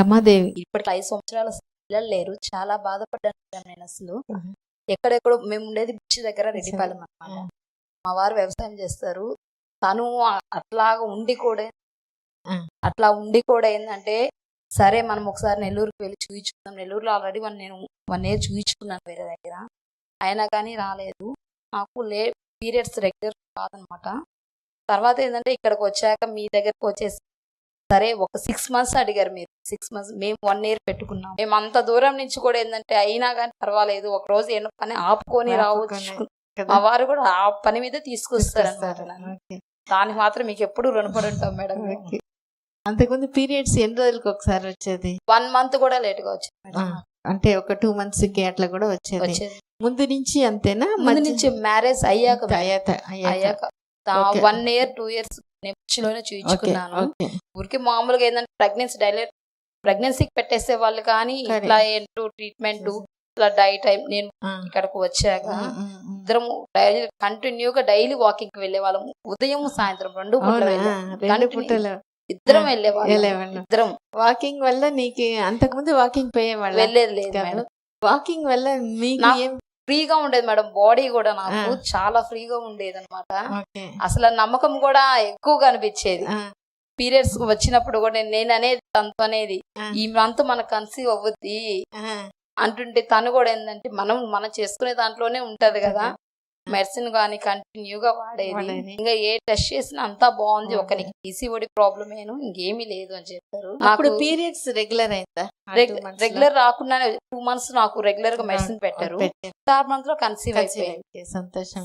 రమాదేవి. ఇప్పటికి 5 సంవత్సరాల పిల్లలు లేరు. చాలా బాధపడ్డాను నేను అసలు. ఎక్కడెక్కడో మేము ఉండేది బిచ్చి దగ్గర రెడ్డిపాలెం అన్నమాట. మా వారు వ్యవసాయం చేస్తారు. తను అట్లా ఉండి కూడా ఏంటంటే సరే మనం ఒకసారి నెల్లూరుకి వెళ్ళి చూయించుకుందాం. నెల్లూరులో ఆల్రెడీ నేను 1 year చూయించుకున్నాను వేరే దగ్గర. అయినా కానీ రాలేదు. నాకు పీరియడ్స్ రెగ్యులర్ కాదనమాట. తర్వాత ఏంటంటే ఇక్కడికి వచ్చాక మీ దగ్గరకు వచ్చేసి సరే ఒక 6 months అడిగారు మీరు. 6 months మేము 1 year పెట్టుకున్నాం. మేము అంత దూరం నుంచి కూడా ఏంటంటే అయినా కానీ పర్వాలేదు, ఒక రోజు ఏమో పని ఆపుకొని రావచ్చు. మా వారు కూడా ఆ పని మీద తీసుకొస్తారు అన్నమాట. దానికి మాత్రం మీకు ఎప్పుడు రుణపడి ఉంటాం మేడం. అంతకుముందు పీరియడ్స్ ఎన్ని రోజులకి ఒకసారి వచ్చేది? 1 month కూడా లేట్ గా వచ్చేది మేడం. అంటే ఒక 2 months కి అట్లా కూడా వచ్చేది. ముందు నుంచి అంతేనా? ముందు నుంచి మ్యారేజ్ అయ్యాక 1 year 2 years నెప్చిలోనే చూయించుకున్నాను. ఊరికి మామూలుగా ఏంటంటే ప్రెగ్నెన్సీకి పెట్టేసే వాళ్ళు, కానీ ఇట్లా ఏంటో ట్రీట్మెంట్ ఇట్లా డైట్ నేను ఇక్కడికి వచ్చాక ఇద్దరం కంటిన్యూగా డైలీ వాకింగ్ కి వెళ్ళే వాళ్ళం. ఉదయం సాయంత్రం 2 పూటలు ఇద్దరం వెళ్ళేవాళ్ళం. ఇద్దరం వాకింగ్ వల్ల నీకు అంతకుముందు వాకింగ్ పోయేవాళ్ళు? వెళ్ళేది లేదు మేడం. వాకింగ్ వల్ల మీకు ఫ్రీగా ఉండేది మేడం. బాడీ కూడా నాకు చాలా ఫ్రీగా ఉండేది అనమాట. అసలు నమ్మకం కూడా ఎక్కువగా అనిపించేది. పీరియడ్స్ వచ్చినప్పుడు కూడా నేను అనేది తనతో అనేది ఈ మంత్ మనకు కన్సీవ్ అవ్వద్ది అంటుంటే తను కూడా ఏంటంటే మనం చేసుకునే దాంట్లోనే ఉంటది కదా, మెడిసిన్ గానీ కంటిన్యూగా వాడేది. ఇంకా ఏ టెస్ట్ చేసినా అంతా బాగుంది, ఒక నీకు PCOD ప్రాబ్లమ్ ఇంకేమీ లేదు అని చెప్పారు. నాకు పీరియడ్స్ రెగ్యులర్ అయిందా? రెగ్యులర్ రాకుండానే 2 months నాకు రెగ్యులర్ గా మెడిసిన్ పెట్టారు. 3rd month లో కన్సీవ్ అయిపోయింది. సంతోషం.